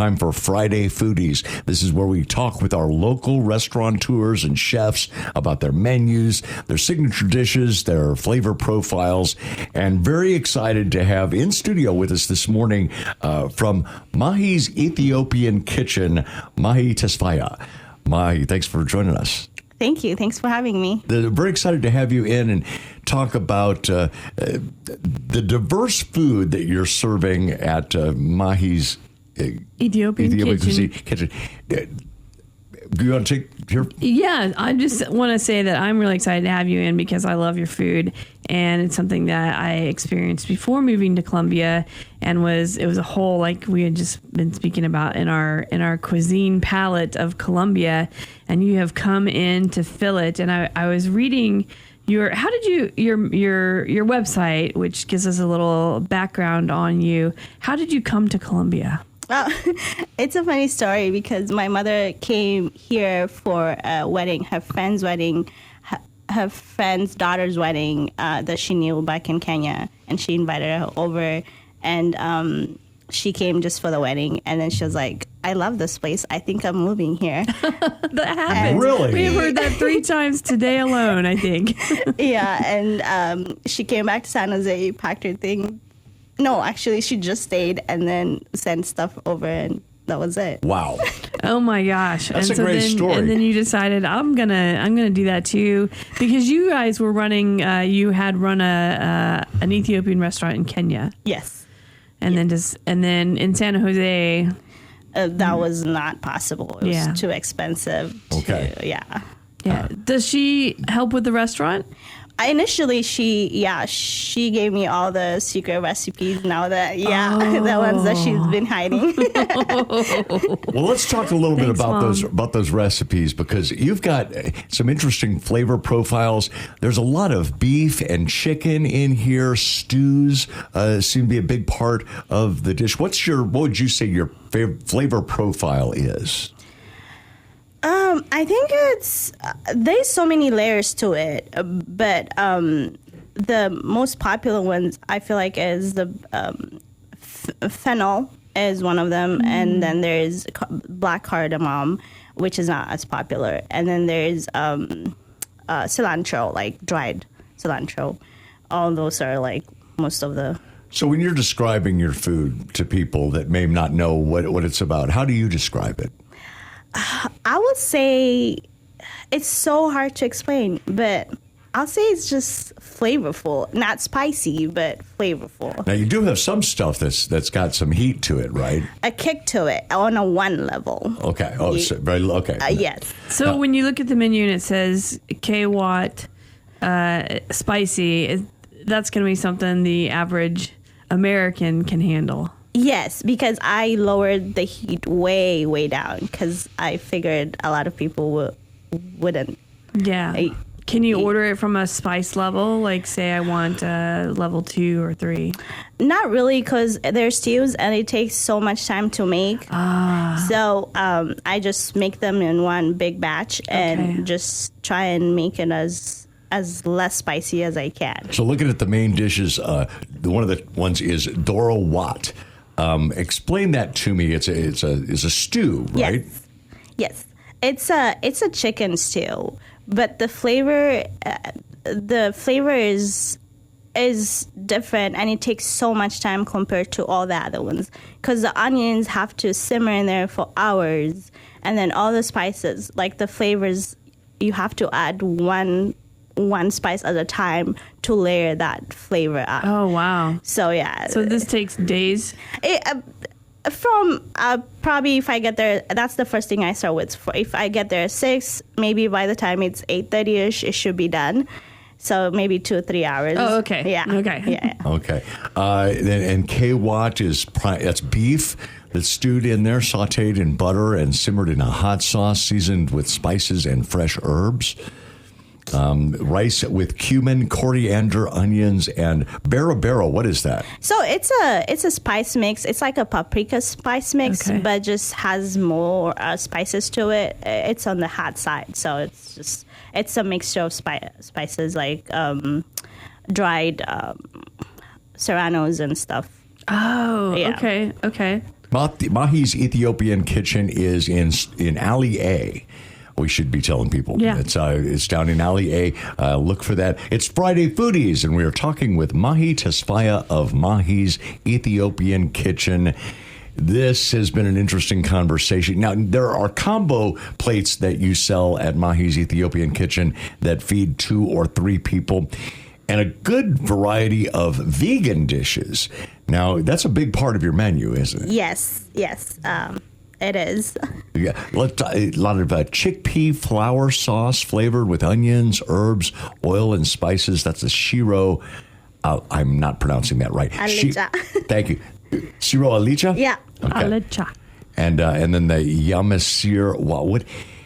time for Friday Foodies. This is where we talk with our local restaurateurs and chefs about their menus, their signature dishes, their flavor profiles, and very excited to have in studio with us this morning from Mahi's Ethiopian Kitchen, Mahi Tesfaya. Mahi, thanks for joining us. Thank you. Thanks for having me. Very excited to have you in and talk about the diverse food that you're serving at Mahi's Ethiopian Kitchen. Do you want to take your... Yeah, I just want to say that I'm really excited to have you in because I love your food, and it's something that I experienced before moving to Columbia, and it was a whole, like we had just been speaking about in our cuisine palette of Columbia, and you have come in to fill it. And I was reading your website, which gives us a little background on you. How did you come to Columbia? Well, it's a funny story because my mother came here for a wedding, her friend's wedding, her friend's daughter's wedding that she knew back in Kenya, and she invited her over, and she came just for the wedding, and then she was like, I love this place. I think I'm moving here. That happened. Really? We've heard that 3 times today alone, I think. Yeah, and she came back to San Jose, packed her thing. No, actually, she just stayed and then sent stuff over, and that was it. Wow. Oh my gosh. That's a great story. And then you decided I'm gonna do that too, because you guys were running. You had run an Ethiopian restaurant in Kenya. Yes. And then in San Jose. That was not possible. It was too expensive. Okay. Yeah. Does she help with the restaurant? Initially, she gave me all the secret recipes. Now that, the ones that she's been hiding. Well, let's talk a little bit about those recipes, because you've got some interesting flavor profiles. There's a lot of beef and chicken in here. Stews seem to be a big part of the dish. What would you say your flavor profile is? I think there's so many layers to it, but the most popular ones I feel like is the fennel is one of them, and then there's black cardamom, which is not as popular, and then there's cilantro, like dried cilantro. All those are like most of the... So when you're describing your food to people that may not know what it's about, how do you describe it? I would say it's so hard to explain, but I'll say it's just flavorful. Not spicy, but flavorful. Now, you do have some stuff that's got some heat to it, right? A kick to it on a one level. Okay. Oh, so okay. Yes. So when you look at the menu and it says K-Watt spicy, that's going to be something the average American can handle. Yes, because I lowered the heat way, way down because I figured a lot of people wouldn't. Yeah. Can you order it from a spice level? Like, say I want level 2 or 3? Not really, because they're stews and it takes so much time to make. So I just make them in one big batch and just try and make it as less spicy as I can. So looking at the main dishes, one of the ones is Doro Wat. Explain that to me. It's a stew, right? Yes. It's a chicken stew, but the flavor is different, and it takes so much time compared to all the other ones because the onions have to simmer in there for hours, and then all the spices, like the flavors, you have to add one spice at a time to layer that flavor up. Oh, wow. So, yeah. So this takes days? From probably if I get there, that's the first thing I start with. If I get there at 6, maybe by the time it's 8:30ish, it should be done. So maybe 2 or 3 hours. Oh, okay. Yeah. Okay. Yeah. Okay. And K-Watt that's beef that's stewed in there, sautéed in butter and simmered in a hot sauce, seasoned with spices and fresh herbs. Rice with cumin, coriander, onions, and berabero. What is that? So it's a spice mix. It's like a paprika spice mix, but just has more spices to it. It's on the hot side, so it's a mixture of spices like dried serranos and stuff. Oh, yeah. Okay. Mahi's Ethiopian Kitchen is in Alley A. We should be telling people. Yeah. It's down in Alley A. Look for that. It's Friday Foodies, and we are talking with Mahi Tesfaye of Mahi's Ethiopian Kitchen. This has been an interesting conversation. Now, there are combo plates that you sell at Mahi's Ethiopian Kitchen that feed 2 or 3 people, and a good variety of vegan dishes. Now, that's a big part of your menu, isn't it? Yes. It is. Yeah, a lot of chickpea flour sauce flavored with onions, herbs, oil, and spices. That's a shiro. I'm not pronouncing that right. Alicha. Thank you. Shiro alicha? Yeah. Okay. Alicha. And then the yamasir. What?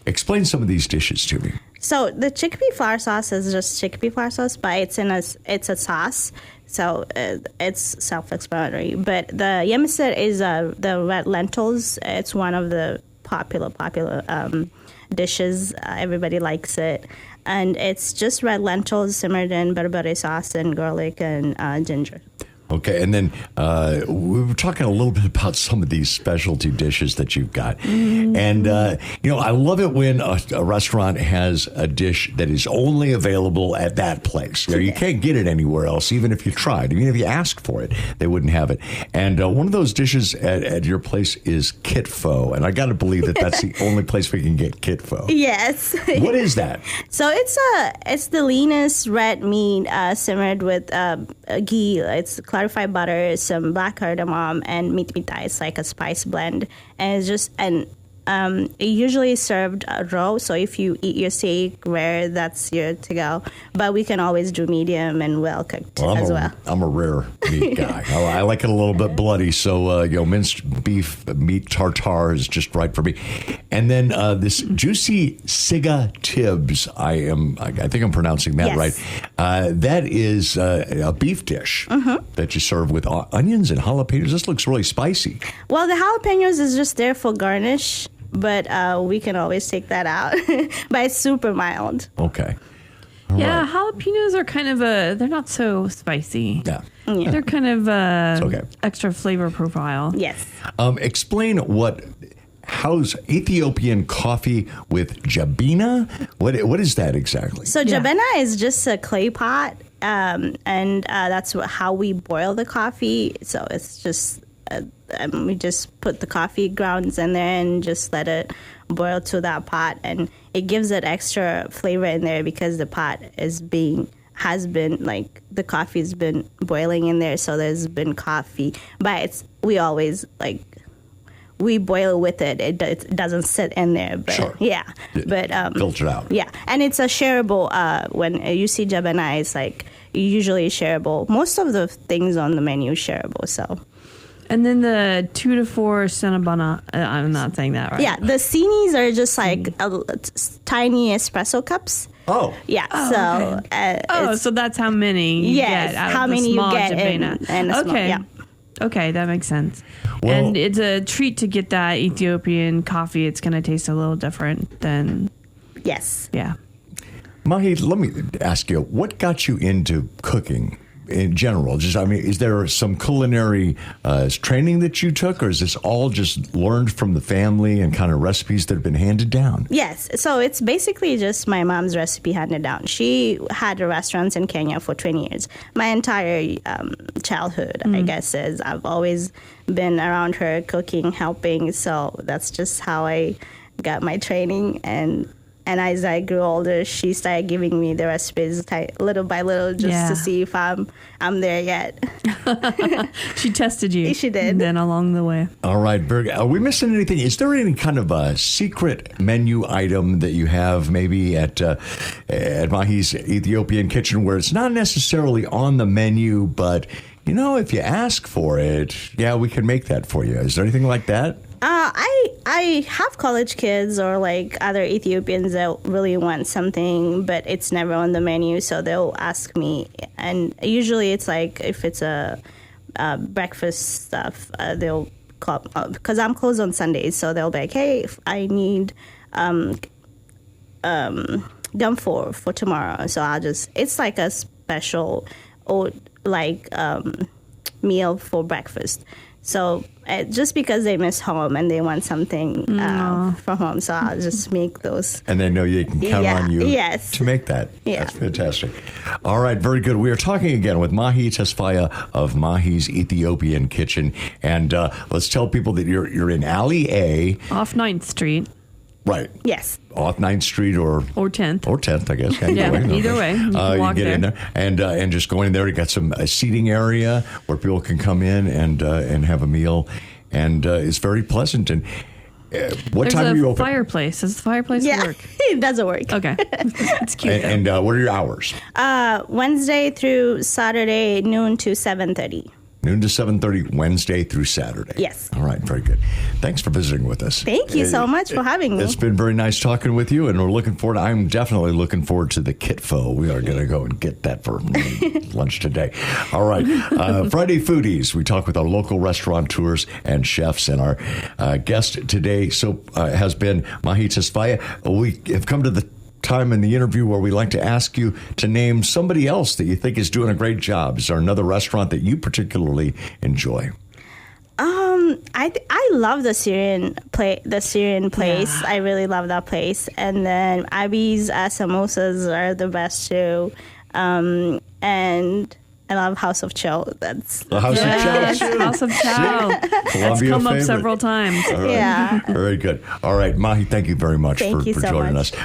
Explain some of these dishes to me. So the chickpea flour sauce is just chickpea flour sauce, but it's a sauce. So it's self-explanatory. But the yamasir is the red lentils. It's one of the popular dishes. Everybody likes it. And it's just red lentils simmered in berbere sauce and garlic and ginger. Okay, and then we were talking a little bit about some of these specialty dishes that you've got. Mm-hmm. And, I love it when a restaurant has a dish that is only available at that place. You can't get it anywhere else, even if you tried. Even if you asked for it, they wouldn't have it. And one of those dishes at your place is kit pho. And I got to believe that that's the only place we can get kit pho. Yes. What is that? So it's the leanest red meat simmered with ghee. It's clarified butter, some black cardamom, and meat pita. It's like a spice blend, and it's just it usually served raw. So if you eat your steak rare, that's your to go. But we can always do medium and well cooked as well. I'm a rare meat guy. I like it a little bit bloody. So minced beef meat tartare is just right for me. And then this juicy siga tibs. I think I'm pronouncing that right. That is a beef dish that you serve with onions and jalapenos. This looks really spicy. Well, the jalapenos is just there for garnish, but we can always take that out. But it's super mild. Okay. Right. Jalapenos are kind of they're not so spicy. Yeah. They're kind of okay. Extra flavor profile. Yes. Explain how's Ethiopian coffee with jabina? What is that exactly? So jabina is just a clay pot, and that's how we boil the coffee. So it's just we just put the coffee grounds in there and just let it boil to that pot, and it gives it extra flavor in there because the pot the coffee's been boiling in there, so there's been coffee. But we always we boil with it. It doesn't sit in there. But, sure. Yeah. But filter out. Yeah, and it's a shareable. When you see jabana, it's usually shareable. Most of the things on the menu is shareable. So. And then the 2 to 4 Cinnabona, I'm not saying that right. Yeah, the Cinis are just tiny espresso cups. Oh. Yeah, so... Okay. So that's how many you get out how of the many small you get jabana. in a small, okay. yeah. Okay, that makes sense. Well, and it's a treat to get that Ethiopian coffee. It's going to taste a little different than... Yes. Yeah. Mahi, let me ask you, what got you into cooking? In general, is there some culinary training that you took, or is this all just learned from the family and kind of recipes that have been handed down? Yes. So it's basically just my mom's recipe handed down. She had restaurants in Kenya for 20 years. My entire childhood, I guess, is I've always been around her cooking, helping. So that's just how I got my training. And as I grew older, she started giving me the recipes little by little just to see if I'm there yet. She tested you. She did. And then along the way. All right, Berg. Are we missing anything? Is there any kind of a secret menu item that you have maybe at Mahi's Ethiopian Kitchen where it's not necessarily on the menu, but, if you ask for it, we can make that for you. Is there anything like that? I have college kids or other Ethiopians that really want something, but it's never on the menu, so they'll ask me. And usually it's if it's a breakfast stuff, they'll call, because I'm closed on Sundays, so they'll be like, hey, I need gum for tomorrow. So it's like a special meal for breakfast. So just because they miss home and they want something from home, so I'll just make those. And they know they can count on you to make that. Yeah. That's fantastic. All right, very good. We are talking again with Mahi Tesfaye of Mahi's Ethiopian Kitchen. And let's tell people that you're in Alley A. Off 9th Street. Right. Yes. Off 9th Street or 10th. Or 10th, I guess. Either way. You can walk get there. in there and just go in there. You got some seating area where people can come in and have a meal. And it's very pleasant. And what time are you open? Fireplace. Does the fireplace work? It doesn't work. Okay. It's cute. And what are your hours? Wednesday through Saturday, noon to 7:30. Noon to 7:30, Wednesday through Saturday. Yes. All right, very good. Thanks for visiting with us. Thank you so much for having me. It's been very nice talking with you, and we're looking forward. I'm definitely looking forward to the kit pho. We are going to go and get that for lunch today. All right, Friday Foodies. We talk with our local restaurateurs and chefs, and our guest today has been Mahi Tesfaye. We have come to the time in the interview where we like to ask you to name somebody else that you think is doing a great job. Is there another restaurant that you particularly enjoy? I love the Syrian place. Yeah. I really love that place. And then Abi's samosas are the best too. And I love House of Chow. That's The House of Chow. House of Chow. That's come up several times. All right. Yeah. Very good. All right, Mahi, thank you very much Thank you for so joining much. us.